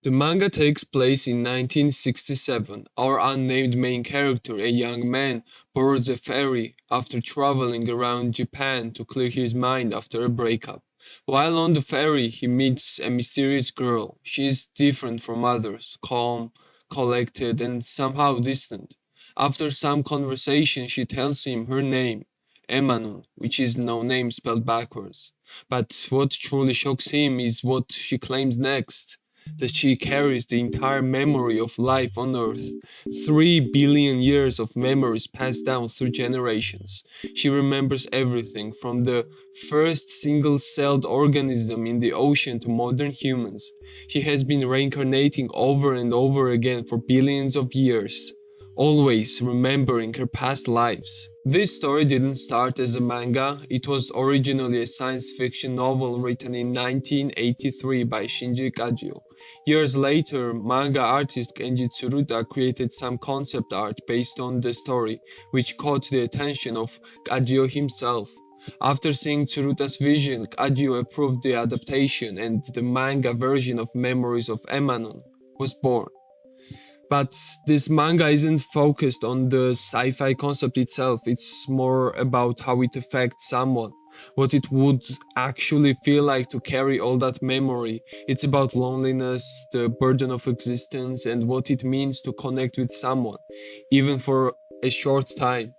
The manga takes place in 1967. Our unnamed main character, a young man, boards a ferry after traveling around Japan to clear his mind after a breakup. While on the ferry, he meets a mysterious girl. She is different from others, calm, collected, and somehow distant. After some conversation, she tells him her name, Emanon, which is no name spelled backwards. But what truly shocks him is what she claims next, that she carries the entire memory of life on Earth. 3 billion years of memories passed down through generations. She remembers everything from the first single-celled organism in the ocean to modern humans. She has been reincarnating over and over again for billions of years, always remembering her past lives. This story didn't start as a manga, it was originally a science fiction novel written in 1983 by Shinji Kajio. Years later, manga artist Kenji Tsuruta created some concept art based on the story, which caught the attention of Kajio himself. After seeing Tsuruta's vision, Kajio approved the adaptation and the manga version of Memories of Emanon was born. But this manga isn't focused on the sci-fi concept itself, it's more about how it affects someone, what it would actually feel like to carry all that memory. It's about loneliness, the burden of existence, and what it means to connect with someone, even for a short time.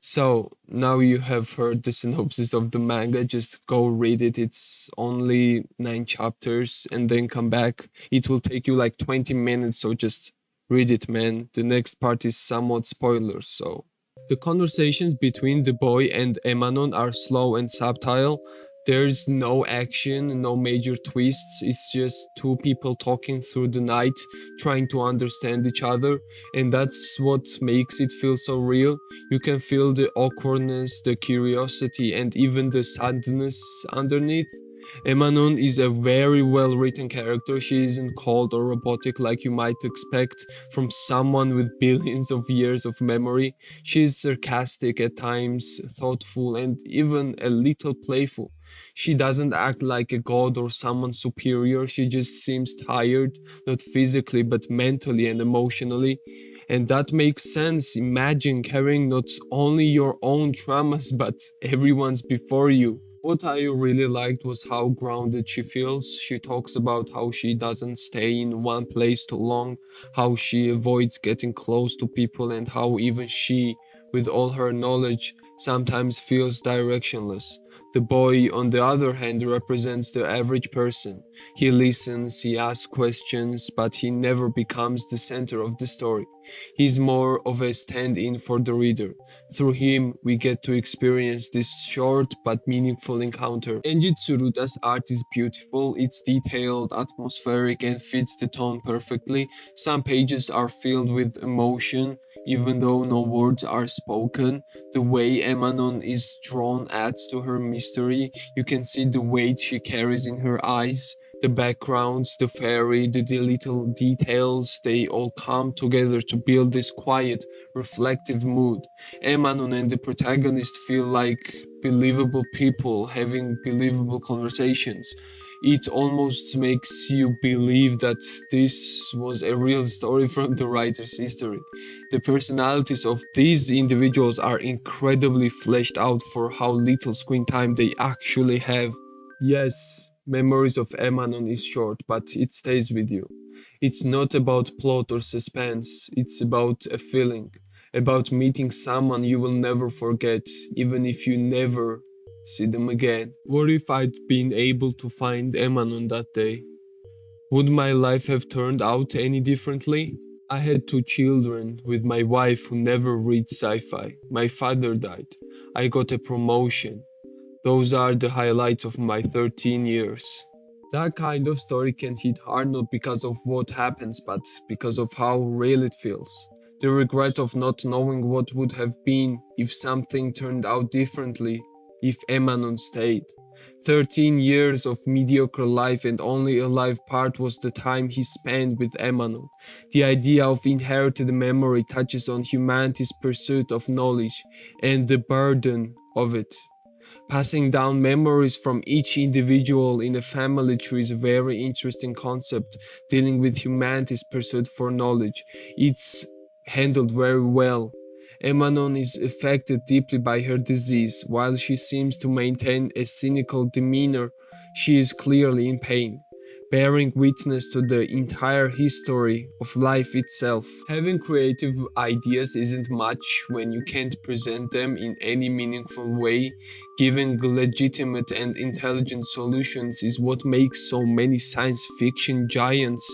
So now you have heard the synopsis of the manga, just go read it. It's only 9 chapters and then come back. It will take you like 20 minutes, so just read it, man. The next part is somewhat spoilers, so. The conversations between the boy and Emanon are slow and subtle. There's no action, no major twists, it's just two people talking through the night, trying to understand each other, and that's what makes it feel so real. You can feel the awkwardness, the curiosity, and even the sadness underneath. Emanon is a very well written character. She isn't cold or robotic like you might expect from someone with billions of years of memory. She is sarcastic at times, thoughtful, and even a little playful. She doesn't act like a god or someone superior, she just seems tired, not physically but mentally and emotionally. And that makes sense. Imagine carrying not only your own traumas but everyone's before you. What I really liked was how grounded she feels. She talks about how she doesn't stay in one place too long, how she avoids getting close to people, and how even she, with all her knowledge, sometimes feels directionless. The boy, on the other hand, represents the average person. He listens, he asks questions, but he never becomes the center of the story. He's more of a stand-in for the reader. Through him, we get to experience this short but meaningful encounter. Kenji Tsuruta's art is beautiful, it's detailed, atmospheric, and fits the tone perfectly. Some pages are filled with emotion, even though no words are spoken. The way Emanon is drawn adds to her mystery. You can see the weight she carries in her eyes. The backgrounds, the fairy, the little details, they all come together to build this quiet, reflective mood. Emanon and the protagonist feel like believable people having believable conversations. It almost makes you believe that this was a real story from the writer's history. The personalities of these individuals are incredibly fleshed out for how little screen time they actually have. Yes, Memories of Emanon is short, but it stays with you. It's not about plot or suspense, it's about a feeling, about meeting someone you will never forget, even if you never see them again. What if I'd been able to find Emanon that day? Would my life have turned out any differently? I had 2 children with my wife who never read sci-fi. My father died. I got a promotion. Those are the highlights of my 13 years. That kind of story can hit hard not because of what happens, but because of how real it feels. The regret of not knowing what would have been if something turned out differently, if Emanon stayed. 13 years of mediocre life, and only a life part was the time he spent with Emanon. The idea of inherited memory touches on humanity's pursuit of knowledge and the burden of it. Passing down memories from each individual in a family tree is a very interesting concept, dealing with humanity's pursuit for knowledge. It's handled very well. Emanon is affected deeply by her disease. While she seems to maintain a cynical demeanor, she is clearly in pain, bearing witness to the entire history of life itself. Having creative ideas isn't much when you can't present them in any meaningful way. Giving legitimate and intelligent solutions is what makes so many science fiction giants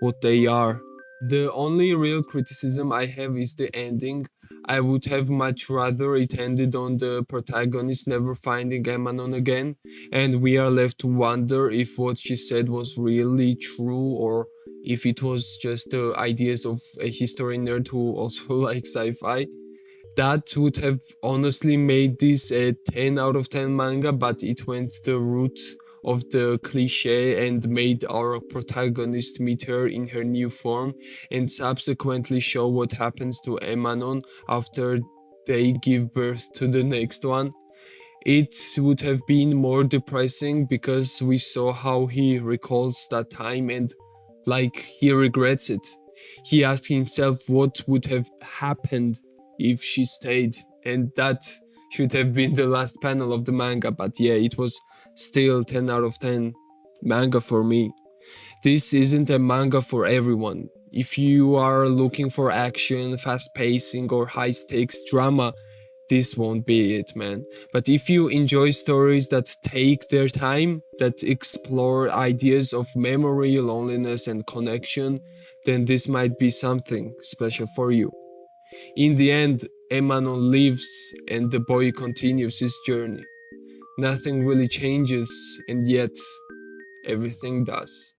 what they are. The only real criticism I have is the ending. I would have much rather it ended on the protagonist never finding Emanon again, and we are left to wonder if what she said was really true or if it was just the ideas of a history nerd who also likes sci-fi. That would have honestly made this a 10 out of 10 manga, but it went the route of the cliche and made our protagonist meet her in her new form and subsequently show what happens to Emanon after they give birth to the next one. It would have been more depressing because we saw how he recalls that time and like he regrets it. He asked himself what would have happened if she stayed, and that should have been the last panel of the manga, but yeah, it was still 10 out of 10 manga for me. This isn't a manga for everyone. If you are looking for action, fast pacing or high stakes drama, this won't be it, man. But if you enjoy stories that take their time, that explore ideas of memory, loneliness and connection, then this might be something special for you. In the end, Emanon lives and the boy continues his journey. Nothing really changes, and yet everything does.